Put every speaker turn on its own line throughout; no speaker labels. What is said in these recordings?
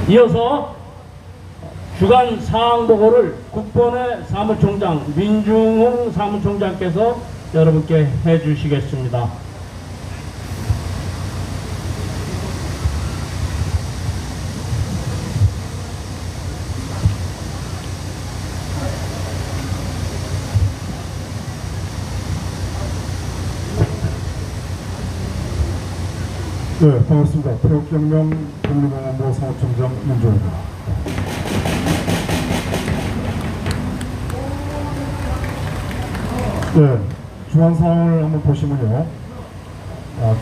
이어서 주간 사항보고를 국본회 사무총장 민중홍 사무총장께서 여러분께 해주시겠습니다.
네, 반갑습니다. 태극경명 국민공안부 사무총장 민중홍입니다. 네, 주간 사항을 한번 보시면요.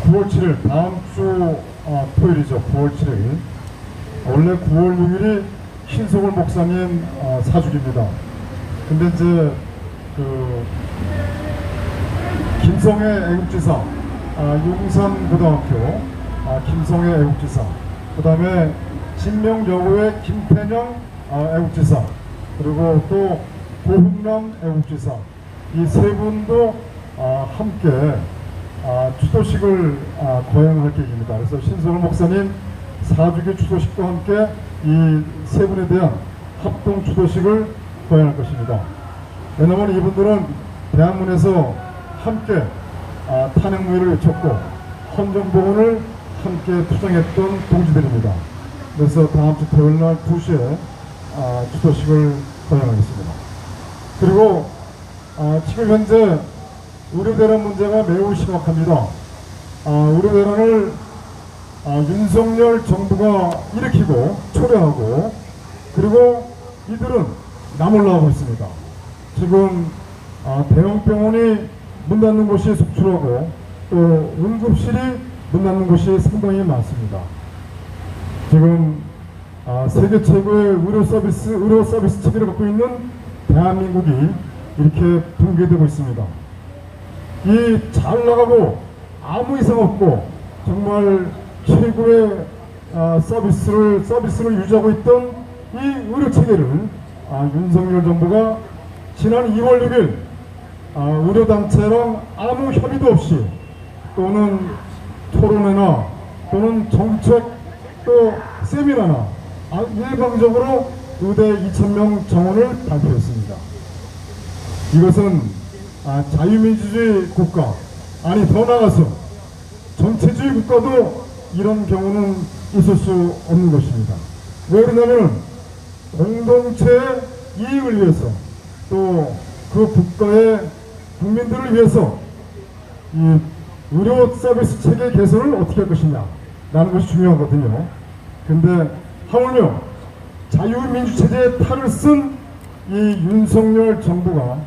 9월 7일, 다음 주 토요일이죠. 9월 7일. 원래 9월 6일이 신성울 목사님 사주기입니다. 근데 이제 김성애 애국지사, 용산고등학교 김성애 애국지사, 그 다음에 진명여고의 김태녕 애국지사, 그리고 또 고흥남 애국지사, 이 세 분도 함께 추도식을 거행할 계획입니다. 그래서 신성울 목사님 사주기 추도식과 함께 이 세 분에 대한 합동 추도식을 거행할 것입니다. 왜냐하면 이분들은 대학문에서 함께 탄핵무위를 외쳤고 헌정보훈을 함께 투쟁했던 동지들입니다. 그래서 다음 주 토요일날 2시에 추도식을 거행하겠습니다. 그리고 지금 현재 의료대란 문제가 매우 심각합니다. 의료대란을 윤석열 정부가 일으키고 초래하고, 그리고 이들은 나몰라하고 있습니다. 지금 대형 병원이 문 닫는 곳이 속출하고 또 응급실이 문 닫는 곳이 상당히 많습니다. 지금 세계 최고의 의료 서비스 체계를 갖고 있는 대한민국이 이렇게 붕괴되고 있습니다. 이 잘 나가고 아무 이상 없고 정말 최고의 서비스를 유지하고 있던 이 의료 체계를 윤석열 정부가 지난 2월 6일 의료단체랑 아무 협의도 없이, 또는 토론회나 또는 정책 또 세미나나 일방적으로 의대 2,000명 정원을 발표했습니다. 이것은 자유민주주의 국가, 아니 더 나아가서 전체주의 국가도 이런 경우는 있을 수 없는 것입니다. 왜 그러냐면 공동체의 이익을 위해서, 또 그 국가의 국민들을 위해서 이 의료 서비스 체계 개선을 어떻게 할 것이냐 라는 것이 중요하거든요. 근데 하물며 자유민주체제의 탈을 쓴 이 윤석열 정부가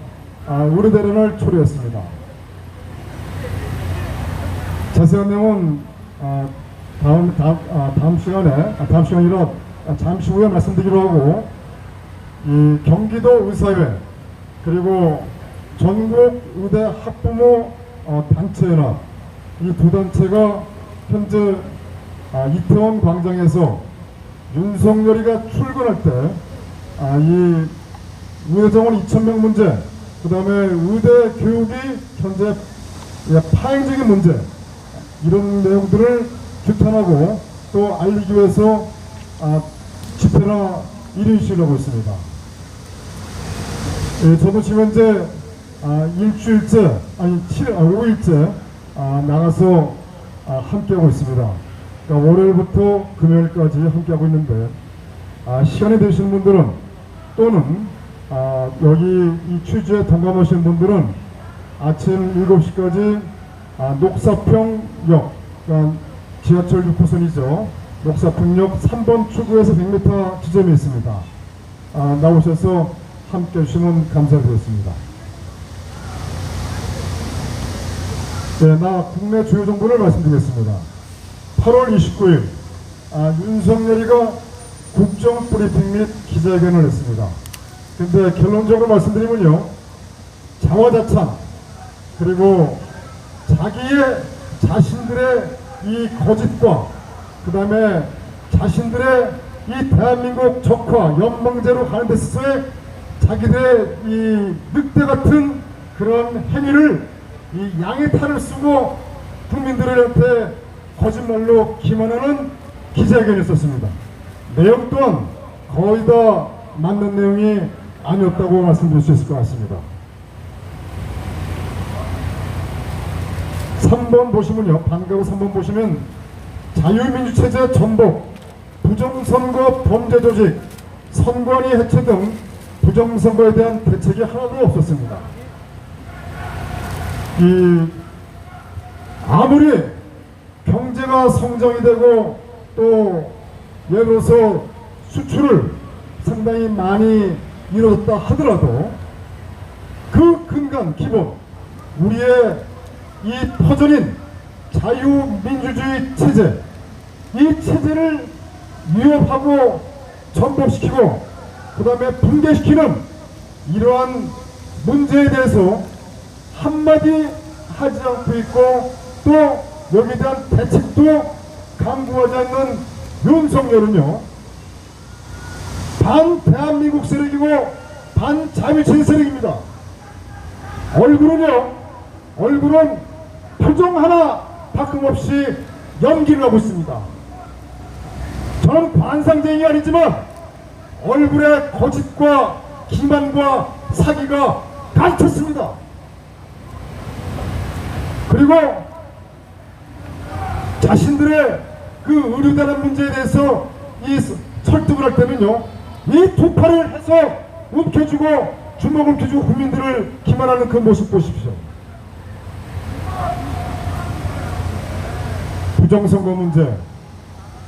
의료대란을 초래했습니다. 자세한 내용은 다음 시간에 아니라 잠시 후에 말씀드리기로 하고, 이 경기도 의사회 그리고 전국 의대 학부모 단체연합, 이 두 단체가 현재 이태원 광장에서 윤석열이가 출근할 때 이 의대 정원 2,000명 문제, 그 다음에 의대 교육이 현재 파행적인 문제, 이런 내용들을 규탄하고 또 알리기 위해서 집회나 1인시위를 하고 있습니다. 저도 지금 현재 일주일째, 5일째 나가서 함께하고 있습니다. 그러니까 월요일부터 금요일까지 함께하고 있는데, 시간이 되시는 분들은, 또는 여기 이 취지에 동감하시는 분들은 아침 7시까지 녹사평역, 그러니까 지하철 6호선이죠. 녹사평역 3번 출구에서 100m 지점이 있습니다. 나오셔서 함께 해주시면 감사드리겠습니다. 네, 국내 주요 정보를 말씀드리겠습니다. 8월 29일 윤석열이가 국정 브리핑 및 기자회견을 했습니다. 근데 결론적으로 말씀드리면요, 자화자찬, 그리고 자신들의 이 거짓과 그 다음에 자신들의 이 대한민국 적화 연방제로 가는 데 있어서의 자기들의 이 늑대 같은 그런 행위를 이 양의 탈을 쓰고 국민들한테 거짓말로 기만하는 기자회견을 했었습니다. 내용 또한 거의 다 맞는 내용이 아니었다고 말씀드릴 수 있을 것 같습니다. 3번 보시면요, 반가고 3번 보시면 자유민주체제 전복, 부정선거 범죄조직, 선관위 해체 등 부정선거에 대한 대책이 하나도 없었습니다. 아무리 경제가 성장이 되고 또 예를 들어서 수출을 상당히 많이 이루어졌다 하더라도 그 근간 기본 우리의 이 터전인 자유민주주의 체제, 이 체제를 위협하고 전복시키고 그 다음에 붕괴시키는 이러한 문제에 대해서 한마디 하지 않고 있고 또 여기에 대한 대책도 강구하지 않는 윤석열은요, 반 대한민국 세력이고 반 자유체제 세력입니다. 얼굴은 표정 하나 바꿈없이 연기를 하고 있습니다. 저는 관상쟁이 아니지만 얼굴에 거짓과 기만과 사기가 가득했습니다. 그리고 자신들의 그 의료단합 문제에 대해서 이 설득을 할 때는요, 이 두 팔을 해서 움켜쥐고 주먹을 움켜쥐고 국민들을 기만하는 그 모습 보십시오. 부정선거 문제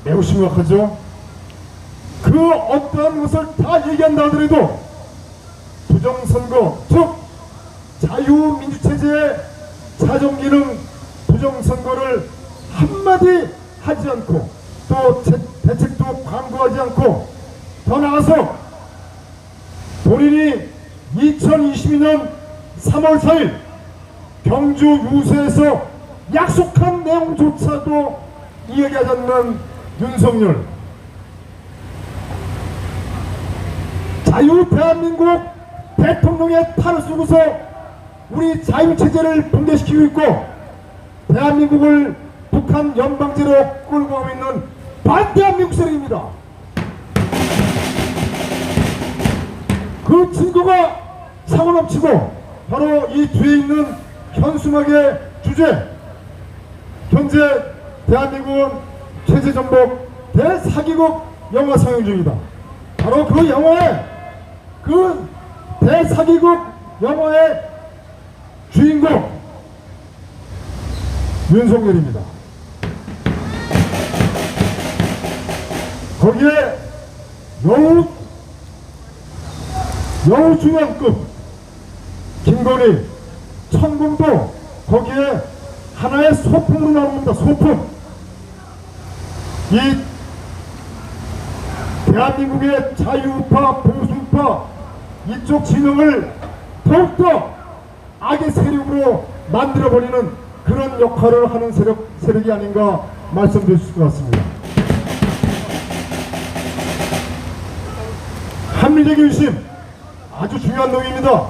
매우 심각하죠. 그 어떠한 것을 다 얘기한다 하더라도 부정선거, 즉 자유민주체제의 사정기능 부정선거를 한마디 하지 않고 또 대책도 강구하지 않고 더 나아가서 본인이 2022년 3월 4일 경주 유세에서 약속한 내용조차도 이야기하지 않는 윤석열, 자유 대한민국 대통령의 탈을 쓰고서 우리 자유체제를 붕괴시키고 있고 대한민국을 북한 연방제로 끌고 가고 있는 반대한민국 세력입니다. 그 증거가 사고 넘치고 바로 이 뒤에 있는 현수막의 주제, 현재 대한민국은 체제전복 대사기국 영화 상영 중이다. 바로 그 영화의 그 대사기국 영화의 주인공 윤석열입니다. 거기에 여우 중앙급 김건희, 천공도 거기에 하나의 소품으로 나옵니다. 소품. 이 대한민국의 자유우파, 보수우파 이쪽 진영을 더욱더 악의 세력으로 만들어버리는 그런 역할을 하는 세력이 아닌가 말씀드릴 수 있을 것 같습니다. 합리적 윤심 아주 중요한 내용입니다.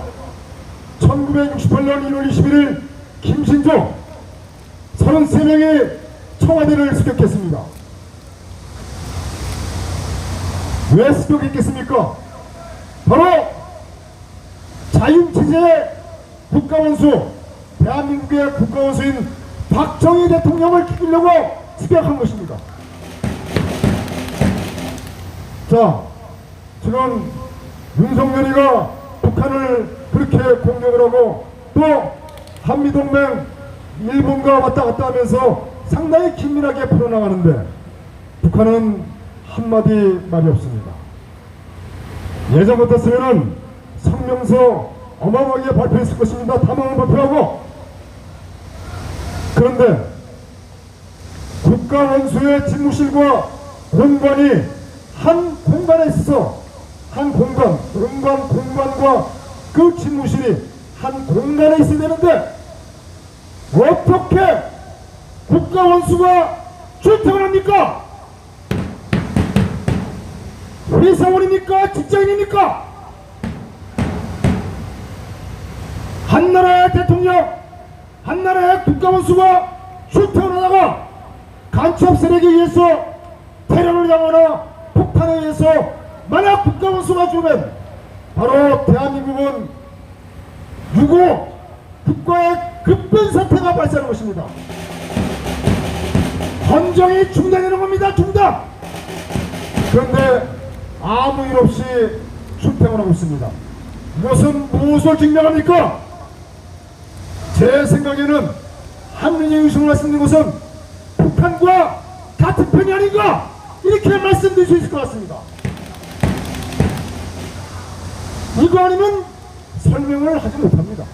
1968년 1월 21일 김신조 33명이 청와대를 습격했습니다. 왜 습격했겠습니까? 바로 자유체제의 국가원수, 대한민국의 국가원수인 박정희 대통령을 죽이려고 습격한 것입니다. 자, 지금 윤석열이가 북한을 그렇게 공격을 하고 또 한미동맹 일본과 왔다 갔다 하면서 상당히 긴밀하게 풀어나가는데 북한은 한마디 말이 없습니다. 예전 같았으면 성명서 어마어마하게 발표했을 것입니다. 담화를 발표하고. 그런데 국가원수의 집무실과 공관이 한 공간에 있어 한 공간, 공간과 그 집무실이 한 공간에 있어야 되는데 어떻게 국가원수가 출퇴근 합니까? 회사원입니까? 직장인입니까? 한 나라의 대통령, 한 나라의 국가원수가 출퇴근하다가 간첩 세력에 의해서 테러를 당하거나 폭탄에 의해서 만약 국가원수가 주면 바로 대한민국은 6.5 국가의 급변 사태가 발생하는 것입니다. 헌정이 중단되는 겁니다. 중단. 그런데 아무 일 없이 출퇴근을 하고 있습니다. 이것은 무엇을 증명합니까? 제 생각에는 한민의 의심을 말씀드린 것은 북한과 같은 편이 아닌가 이렇게 말씀드릴 수 있을 것 같습니다. 이거 아니면 설명을 하지 못합니다.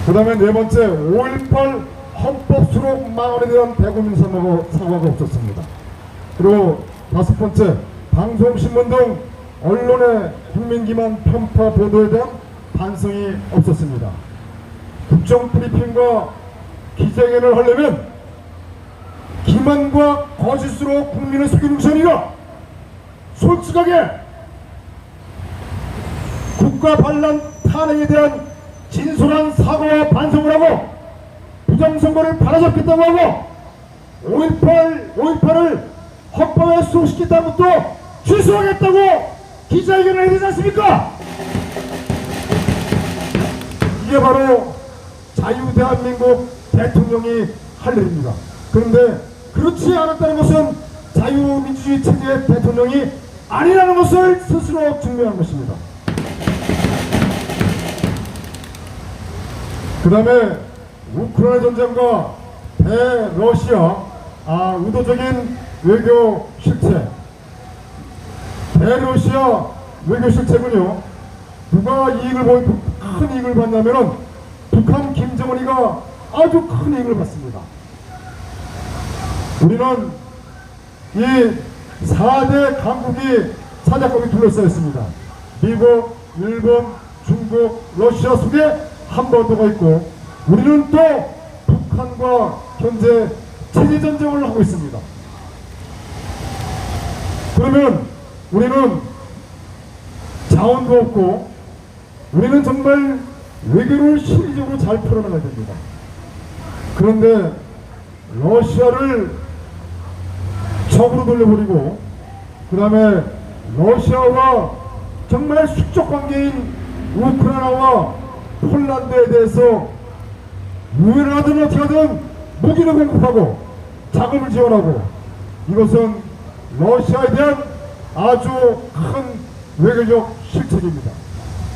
그 다음에 네 번째, 5.18 헌법 수록 망언에 대한 대국민 사과가 없었습니다. 그리고 다섯 번째, 방송신문 등 언론의 국민기만 편파 보도에 대한 반성이 없었습니다. 국정 브리핑과 기자회견을 하려면 기만과 거짓으로 국민을 속이는 것이 아니라 솔직하게 국가 반란 탄핵에 대한 진솔한 사과와 반성을 하고 부정선거를 바로잡겠다고 하고 5.18을 헌법에 수록시켰다는 것도 취소하겠다고 기자회견을 해야 되지 않습니까? 이게 바로 자유대한민국 대통령이 할 일입니다. 그런데 그렇지 않았다는 것은 자유민주주의 체제의 대통령이 아니라는 것을 스스로 증명한 것입니다. 그 다음에 우크라이나 전쟁과 대러시아 의도적인 외교 실체, 대러시아 외교 실체군요. 누가 큰 이익을 받냐면은 북한 김정은이가 아주 큰 이익을 받습니다. 우리는 이 4대 강국이 사자국이 둘러싸여 있습니다. 미국, 일본, 중국, 러시아 속에 한반도가 있고 우리는 또 북한과 현재 체제전쟁을 하고 있습니다. 그러면 우리는 자원도 없고 우리는 정말 외교를 실질적으로 잘 풀어나가야 됩니다. 그런데 러시아를 적으로 돌려버리고 그 다음에 러시아와 정말 수적 관계인 우크라이나와 폴란드에 대해서 유엔을 하든 어떻게 하든 무기를 공급하고 자금을 지원하고 이것은 러시아에 대한 아주 큰 외교적 실책입니다.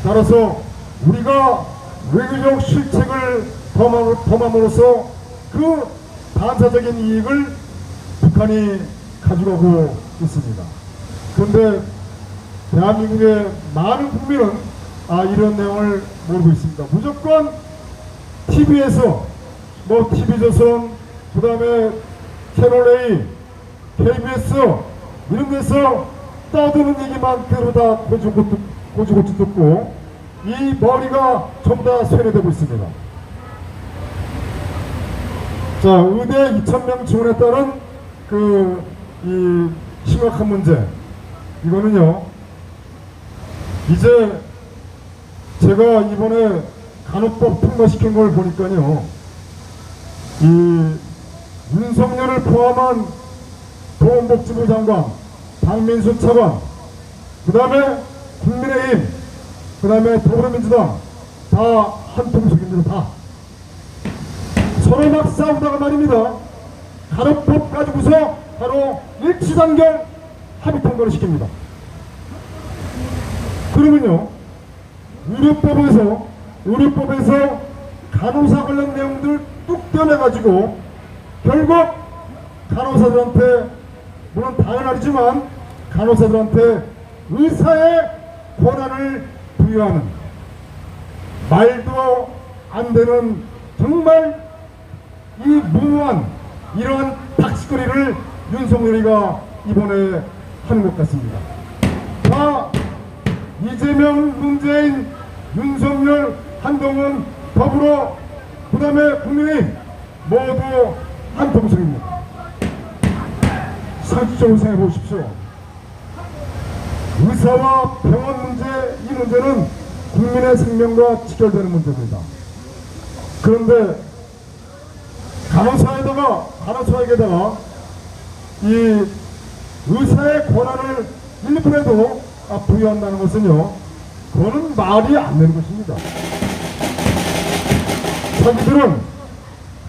따라서 우리가 외교적 실책을 범함으로써 그 반사적인 이익을 북한이 가져가고 있습니다. 그런데 대한민국의 많은 국민은 이런 내용을 모르고 있습니다. 무조건 TV에서 TV조선 그 다음에 채널A, KBS 이런 데서 떠드는 얘기만 그대로 다 고주고주 듣고 이 머리가 전부 다 쇠뇌되고 있습니다. 자, 의대 2,000명 지원에 따른 이 심각한 문제 이거는요 이제 제가 이번에 간호법 통과시킨 걸 보니까요 이 윤석열을 포함한 보건복지부 장관, 박민수 차관, 그 다음에 국민의힘, 그 다음에 더불어민주당 다 한 통속입니다. 다 서로 막 싸우다가 말입니다. 간호법 가지고서 바로 일치단결 합의 통과를 시킵니다. 그러면요 의료법에서 간호사 관련 내용들 뚝 떼어내가지고 결국 간호사들한테 물론 당연하지만 간호사들한테 의사의 권한을 부여하는 말도 안 되는 정말 이 무모한 이러한 닥치거리를 윤석열이가 이번에 하는 것 같습니다. 다 이재명, 문재인, 윤석열, 한동훈, 더불어 그 다음에 국민의힘 모두 한 통속입니다. 상식적으로 생각해 보십시오. 의사와 병원 문제, 이 문제는 국민의 생명과 직결되는 문제입니다. 그런데 간호사에게다가 이 의사의 권한을 일부라도 부여한다는 것은요, 그거는 말이 안 되는 것입니다. 자기들은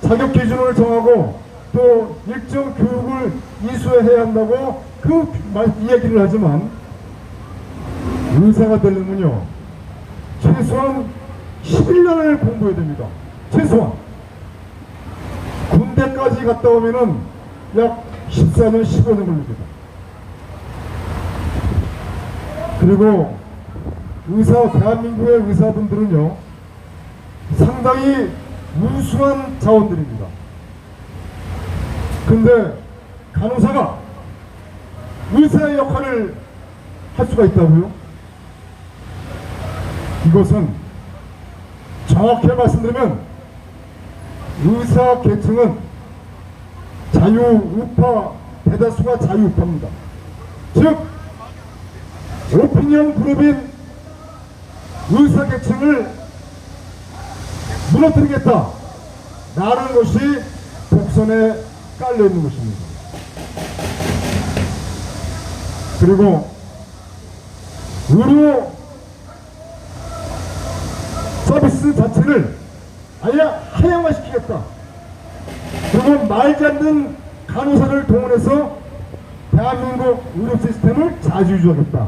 자격 기준을 정하고 또 일정 교육을 이수해야 한다고 그 이야기를 하지만, 의사가 되려면요 최소한 11년을 공부해야 됩니다. 최소한. 군대까지 갔다 오면은 약 14년 15년 걸립니다. 그리고 대한민국의 의사분들은요 상당히 우수한 자원들입니다. 근데 간호사가 의사의 역할을 할 수가 있다고요? 이것은 정확히 말씀드리면 의사 계층은 자유우파, 대다수가 자유우파입니다. 즉 오피니언 그룹인 의사 계층을 무너뜨리겠다 라는 것이 복선에 깔려 있는 것입니다. 그리고 의료 서비스 자체를 아예 하향화시키겠다. 그리고 말지 않는 간호사를 동원해서 대한민국 의료 시스템을 자주유지하겠다.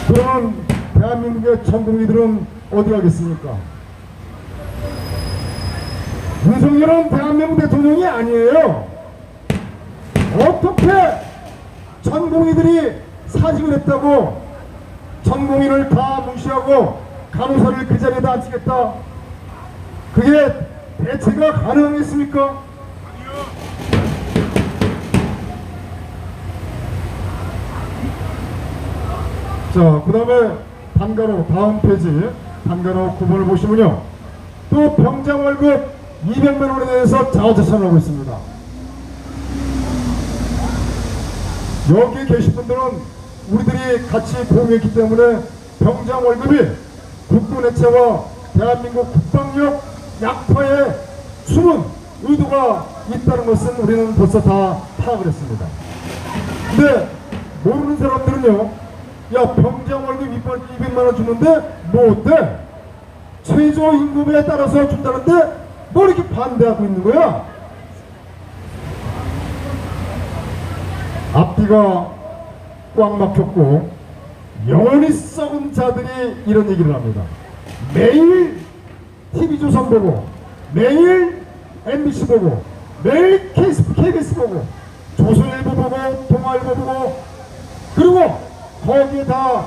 그러면 대한민국의 전공의들은 어디 가겠습니까? 윤석열은 대한민국 대통령이 아니에요. 어떻게 전공의들이 사직을 했다고 전공의를 다 무시하고 간호사를 그 자리에다 앉히겠다? 그게 대체가 가능하겠습니까? 자, 그 다음에 단가로 다음 페이지 단가로 9번을 보시면요, 또 병장 월급 200만 원에 대해서 자화자찬을 하고 있습니다. 여기 계신 분들은 우리들이 같이 공유했기 때문에 병장 월급이 국군 해체와 대한민국 국방력 약화에 숨은 의도가 있다는 것은 우리는 벌써 다 파악을 했습니다. 근데 모르는 사람들은요, 야, 병장 월급 200만 원 주는데 뭐 어때? 최저임금에 따라서 준다는데 뭐 이렇게 반대하고 있는 거야? 앞뒤가 꽉 막혔고 영혼이 썩은 자들이 이런 얘기를 합니다. 매일 TV조선 보고, 매일 MBC 보고, 매일 KBS 보고, 조선일보 보고, 동아일보 보고, 그리고 거기에 다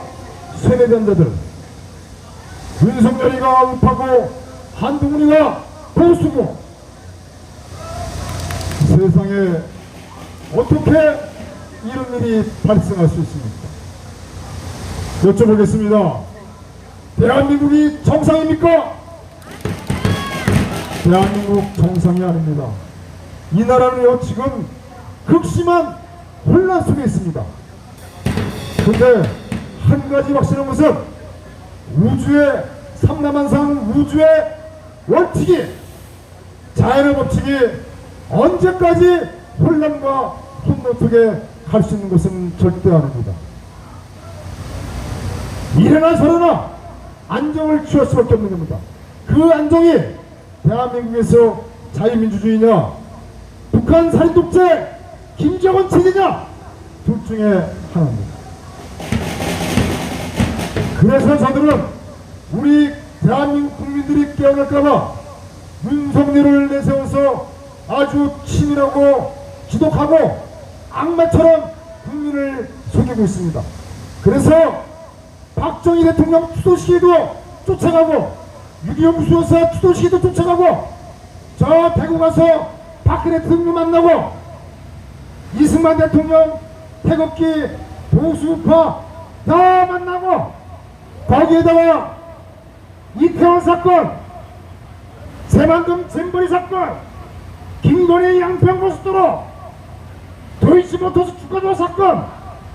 세뇌된 자들, 윤석열이가 우파고 한동훈이가 보수고, 세상에 어떻게 이런 일이 발생할 수 있습니까? 여쭤보겠습니다. 대한민국이 정상입니까? 대한민국 정상이 아닙니다. 이 나라는요 지금 극심한 혼란 속에 있습니다. 근데 한 가지 확실한 것은 우주의 삼라만상 우주의 원칙이, 자연의 법칙이 언제까지 혼란과 혼돈 속에 갈 수 있는 것은 절대 아닙니다. 이래나 저래나 안정을 취할 수밖에 없는 겁니다. 그 안정이 대한민국에서 자유민주주의냐, 북한 살인독재 김정은 체제냐, 둘 중에 하나입니다. 그래서 저들은 우리 대한민국 국민들이 깨어날까봐 윤석열을 내세워서 아주 치밀하고 지독하고 악마처럼 국민을 속이고 있습니다. 그래서 박정희 대통령 투도시키도 쫓아가고, 6.25 무수호사 투도시키도 쫓아가고, 저 대구 가서 박근혜 대통령 만나고, 이승만 대통령 태극기 보수우파 다 만나고, 거기에다가 이태원 사건, 새만금 잼버리 사건, 김건희 양평고속도로, 도이치모터스 주가조 사건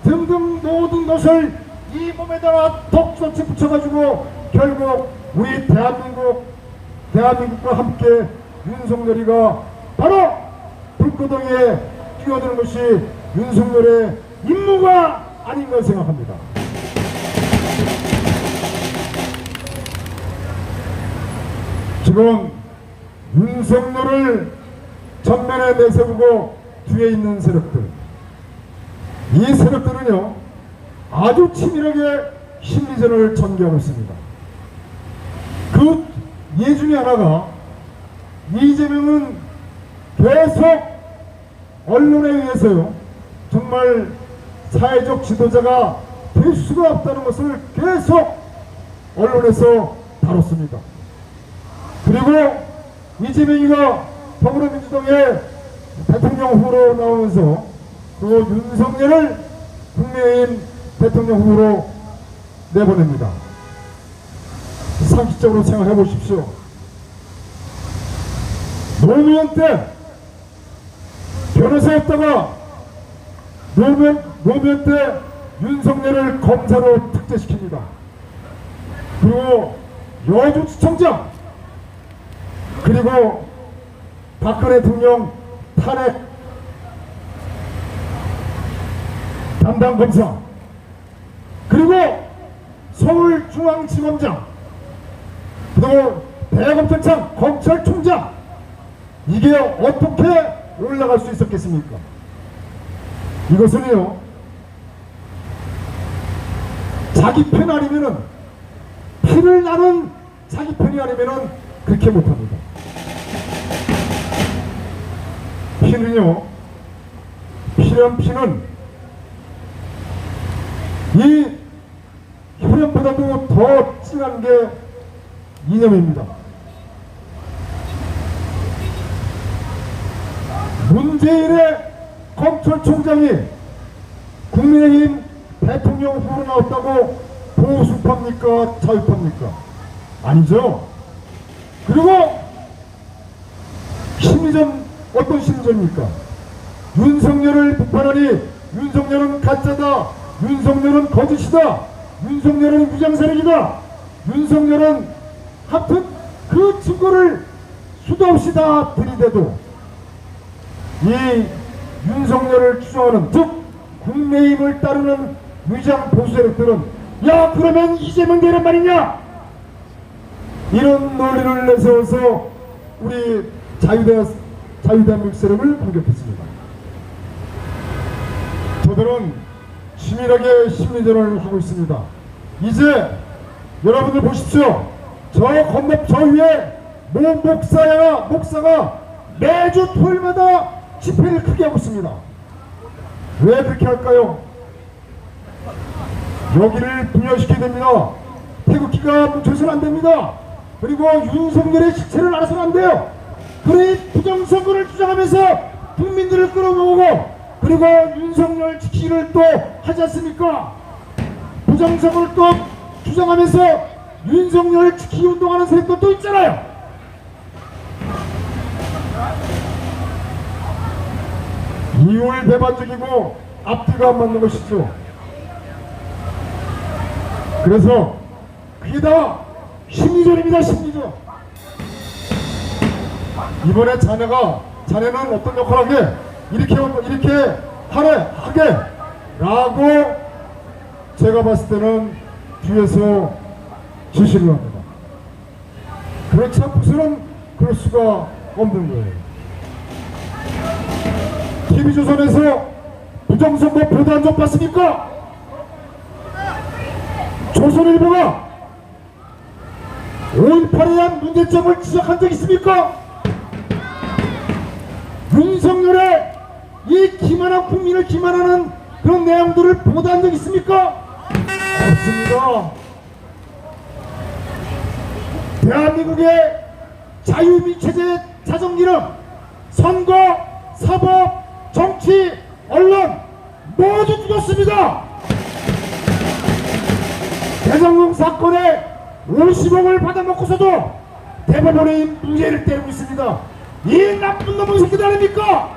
등등 모든 것을 이 몸에다가 덕소치 붙여가지고 결국 우리 대한민국과 함께 윤석열이가 바로 불구덩이에 뛰어드는 것이 윤석열의 임무가 아닌가 생각합니다. 지금 윤석열을 전면에 내세우고 뒤에 있는 세력들, 이 세력들은요 아주 치밀하게 심리전을 전개하고 있습니다. 그 예중에 하나가 이재명은 계속 언론에 의해서요 정말 사회적 지도자가 될 수가 없다는 것을 계속 언론에서 다뤘습니다. 그리고 이재명이가 더불어민주당의 대통령 후보로 나오면서 그 윤석열을 국민의힘 대통령 후보로 내보냅니다. 상식적으로 생각해 보십시오. 노무현 때 변호사였다가 노무현 때 윤석열을 검사로 특제시킵니다. 그리고 여주지청장, 그리고 박근혜 대통령 탄핵 담당 검사, 그리고 서울중앙지검장, 그리고 대검찰청 검찰총장, 이게 어떻게 올라갈 수 있었겠습니까? 이것은요 자기 편 아니면은 피를 나는 자기 편이 아니면은 그렇게 못합니다. 피는요, 피는 이 혈연보다도 더 진한 게 이념입니다. 문재인의 검찰총장이 국민의힘 대통령 후보로 나왔다고 보수파입니까? 자유파입니까? 아니죠. 그리고 심리전, 어떤 심리전입니까? 윤석열을 비판하니 윤석열은 가짜다, 윤석열은 거짓이다, 윤석열은 위장세력이다, 윤석열은 하여튼 그 증거를 수도 없이 다 들이대도 이 윤석열을 추종하는, 즉 국민의힘을 따르는 위장 보수세력들은 야 그러면 이재명 되란 말이냐, 이런 논리를 내세워서 우리 자유대한민국 세력을 공격했습니다. 저들은 치밀하게 심리전을 하고 있습니다. 이제 여러분들 보십시오. 저 건너 저 위에 모 목사가 매주 토요일마다 집회를 크게 하고 있습니다. 왜 그렇게 할까요? 여기를 분열시켜야 됩니다. 태극기가 뭉쳐서는 안 됩니다. 그리고 윤석열의 실체를 알아서는 안 돼요. 그러니 부정선거를 주장하면서 국민들을 끌어모으고, 그리고 윤석열 지키기를 또 하지 않습니까? 부정선거를 또 주장하면서 윤석열 지키기 운동하는 세력도 또 있잖아요. 이율배반적이고 앞뒤가 안 맞는 것이죠. 그래서 그게 다 심리전입니다. 심리전. 이번에 자네는 어떤 역할을 하게, 이렇게 하게 라고 제가 봤을 때는 뒤에서 지시를 합니다. 그렇지 않고서는 그럴 수가 없는 거예요. TV조선에서 부정선거 보도한 적 봤습니까? 조선일보가 5.18에 대한 문제점을 지적한 적 있습니까? 윤석열의 이 기만한 국민을 기만하는 그런 내용들을 보도한 적 있습니까? 없습니다. 대한민국의 자유민체제 자정기능, 선거, 사법, 정치, 언론 모두 죽었습니다. 대장동 사건에 50억을 받아먹고서도 대법원의 무죄를 때리고 있습니다. 이 나쁜 놈의 새끼들 아닙니까?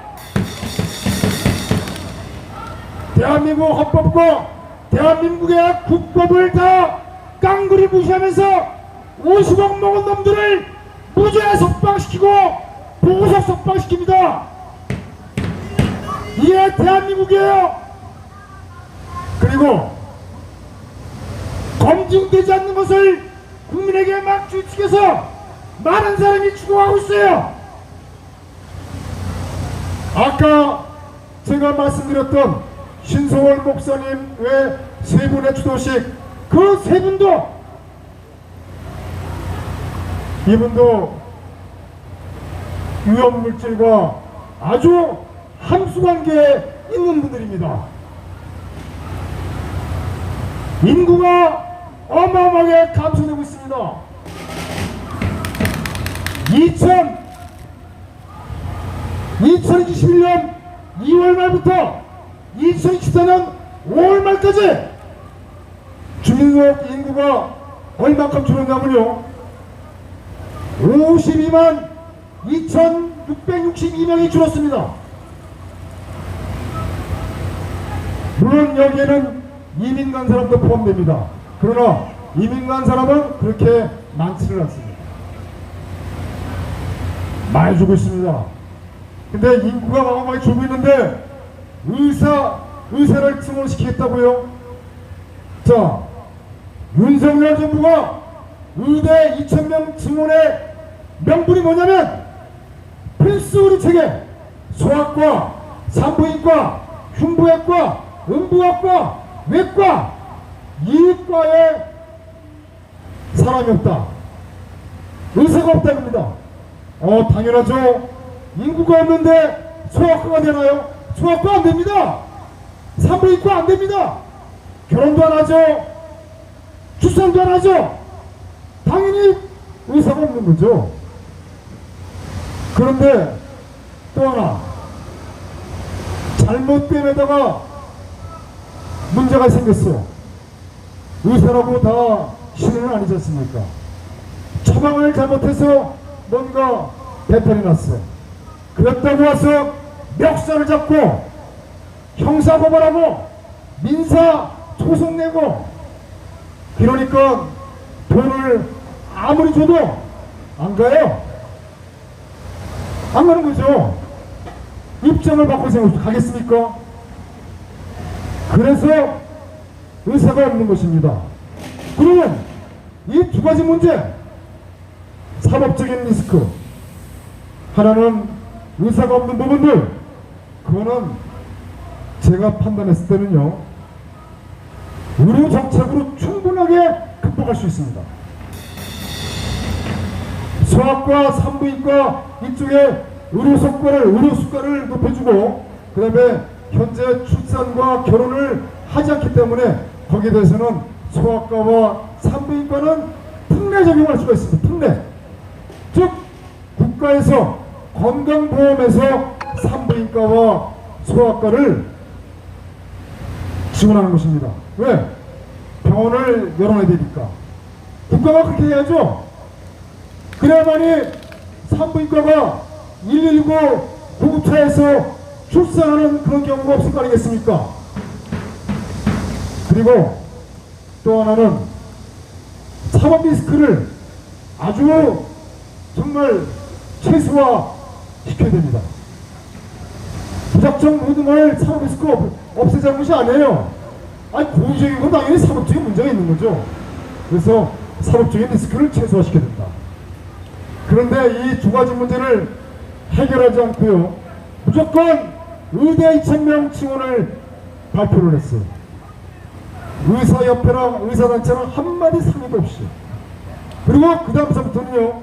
대한민국 헌법과 대한민국의 국법을 다 깡그리 무시하면서 50억 먹은 놈들을 무죄 석방시키고 무속 석방시킵니다. 이게 대한민국이에요. 그리고 검증되지 않는 것을 국민에게 막 주축해서 많은 사람이 죽어가고 있어요. 아까 제가 말씀드렸던 신성월 목사님 외 세 분의 추도식, 그 세 분도 이분도 위험물질과 아주 함수관계에 있는 분들입니다. 인구가 어마어마하게 감소되고 있습니다. 2021년 2월 말부터 2024년 5월 말까지 주민국 인구가 얼마큼 줄었냐면요, 52만 2,662명이 줄었습니다. 물론 여기에는 이민 간 사람도 포함됩니다. 그러나 이민 간 사람은 그렇게 많지는 않습니다. 많이 주고 있습니다. 근데 인구가 어마어마하게 줄고 있는데 의사를 증원시키겠다고요? 자, 윤석열 정부가 의대 2,000명 증원의 명분이 뭐냐면 필수 의료체계, 소아과, 산부인과, 흉부외과, 음부학과, 외과, 이과에 사람이 없다, 의사가 없다입니다. 당연하죠. 인구가 없는데 소아과가 되나요? 소아과 안 됩니다. 산부인과 안 됩니다. 결혼도 안 하죠. 출산도 안 하죠. 당연히 의사가 없는 거죠. 그런데 또 하나, 잘못됨에다가 문제가 생겼어요. 의사라고 다 신은 아니지 않습니까? 처방을 잘못해서 뭔가 배탈이 났어. 그랬다고 와서 멱살을 잡고 형사고발하고 민사 소송 내고, 그러니까 돈을 아무리 줘도 안 가요. 안 가는 거죠. 입장을 바꿔서 가겠습니까? 그래서 의사가 없는 것입니다. 그러면 이 두 가지 문제, 사법적인 리스크, 하나는 의사가 없는 부분들, 그거는 제가 판단했을 때는요, 의료 정책으로 충분하게 극복할 수 있습니다. 소아과, 산부인과 이쪽에 의료 수가를 높여주고, 그 다음에 현재 출산과 결혼을 하지 않기 때문에 거기에 대해서는 소아과와 산부인과는 특례 적용할 수가 있습니다. 특례. 즉 국가에서 건강보험에서 산부인과와 소아과를 지원하는 것입니다. 왜? 병원을 열어놔야 되니까. 국가가 그렇게 해야죠. 그래야만이 산부인과가 119 구급차에서 출산하는 그런 경우가 없을 거 아니겠습니까? 그리고 또 하나는 사법 리스크를 아주 정말 최소화시켜야 됩니다. 무작정 모든 걸 사법 리스크 없애자는 것이 아니에요. 고의적인 건 당연히 사법적인 문제가 있는 거죠. 그래서 사법적인 리스크를 최소화시켜야 된다. 그런데 이 두 가지 문제를 해결하지 않고요, 무조건 의대 2,000명 지원을 발표를 했어요. 의사협회랑 의사단체랑 한마디 상의도 없이. 그리고 그 다음서부터는요,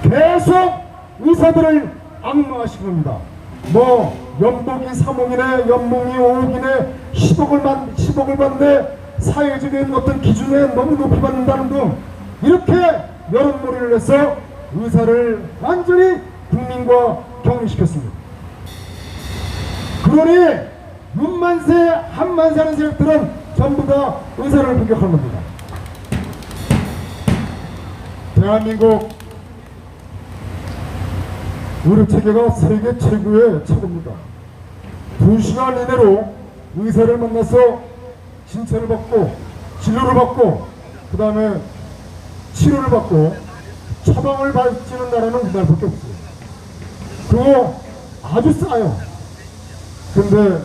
계속 의사들을 악마화시킨 겁니다. 연봉이 3억이네, 연봉이 5억이네, 10억을 받는데 사회적인 어떤 기준에 너무 높이 받는다는 등, 이렇게 여론몰이를 해서 의사를 완전히 국민과 격리시켰습니다. 그러니 눈만세 한만세 하는 세력들은 전부 다 의사를 공격하는 겁니다. 대한민국 의료체계가 세계 최고입니다. 2시간 이내로 의사를 만나서 진찰을 받고 진료를 받고 그 다음에 치료를 받고 처방을 받지는 나라는 우리나라밖에 없어요. 그거 아주 싸요. 근데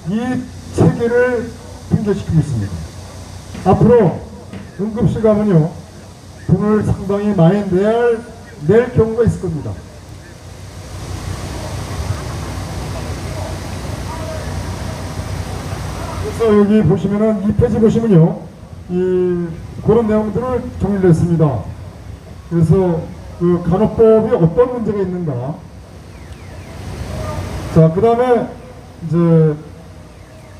이 체계를 붕괴시키고 있습니다. 앞으로 응급실 가면요, 돈을 상당히 많이 낼 경우가 있을 겁니다. 그래서 여기 보시면은 이 페이지 보시면요, 그런 내용들을 정리를 했습니다. 그래서 그 간호법이 어떤 문제가 있는가. 자, 그 다음에 이제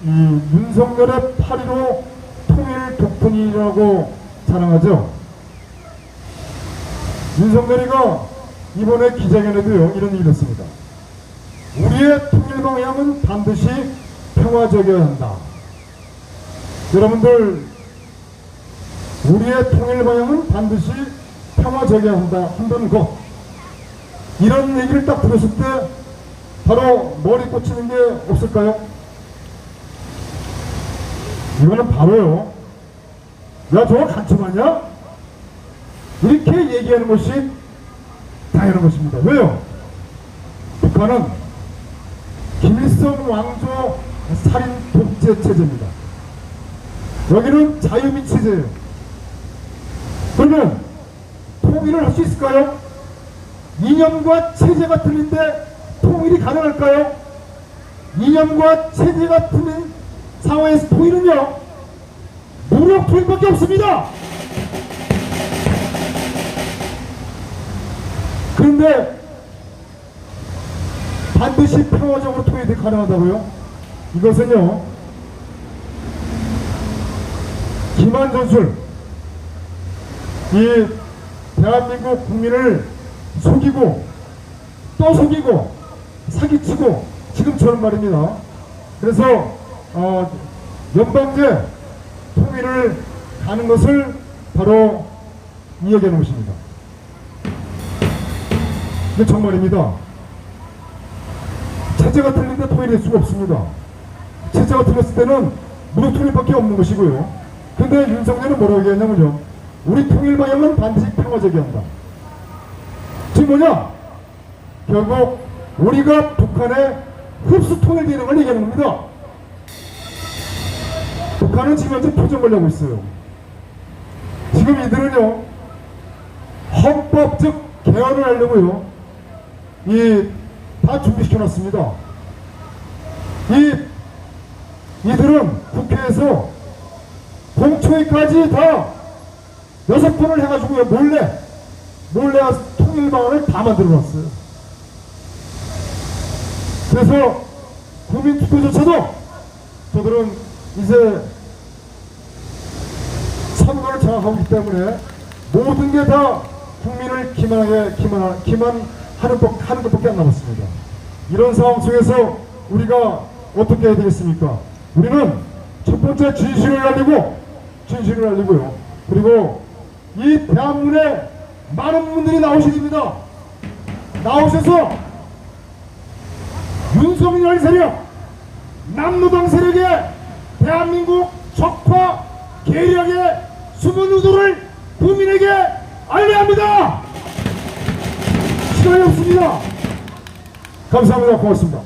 이 윤석열의 8.15 통일 독분이라고 자랑하죠. 윤석열이가 이번에 기자회견에도요, 이런 얘기를 했습니다. 우리의 통일 방향은 반드시 평화적이어야 한다. 여러분들, 우리의 통일 방향은 반드시 평화적이어야 한다는 것, 이런 얘기를 딱 들었을 때 바로 머리 꽂히는 게 없을까요? 이거는 바로요, 야 저거 간첩하냐? 이렇게 얘기하는 것이 당연한 것입니다. 왜요? 북한은 김일성 왕조 살인 독재 체제입니다. 여기는 자유민 체제예요. 그러면 통일을 할 수 있을까요? 이념과 체제가 틀린데 통일이 가능할까요? 이념과 체제가 틀린 상황에서 통일은요, 무력 통일밖에 없습니다. 그런데 반드시 평화적으로 통일이 가능하다고요? 이것은요, 김한전술, 이 대한민국 국민을 속이고 또 속이고 사기치고 지금처럼 말입니다. 그래서 연방제 통일을 가는 것을 바로 이야기하는 것입니다. 이게 정말입니다. 체제가 틀린데 통일될 수가 없습니다. 체제가 틀렸을 때는 무력 통일밖에 없는 것이고요. 근데 윤석열은 뭐라고 얘기하냐면요, 우리 통일 방향은 반드시 평화적이어야 한다. 지금 뭐냐? 결국 우리가 북한의 흡수 통일되는 걸 얘기하는 겁니다. 북한은 지금 현재 표정 걸려고 있어요. 지금 이들은요, 헌법적 개헌을 하려고요, 다 준비시켜놨습니다. 이들은 국회에서 공초회까지 다 6번을 해가지고요, 몰래 통일 방안을 다 만들어놨어요. 그래서 국민투표조차도 저들은 이제 선거를 장악하고 있기 때문에 모든 게 다 국민을 기만하는 것밖에 안 남았습니다. 이런 상황 속에서 우리가 어떻게 해야 되겠습니까? 우리는 첫 번째 진실을 알리고요. 그리고 이 대한민국에 많은 분들이 나오셔야 됩니다. 나오셔서 윤석열 세력, 남노당 세력의 대한민국 적화 계략의 숨은 의도를 국민에게 알려야 합니다. 시간이 없습니다. 감사합니다. 고맙습니다.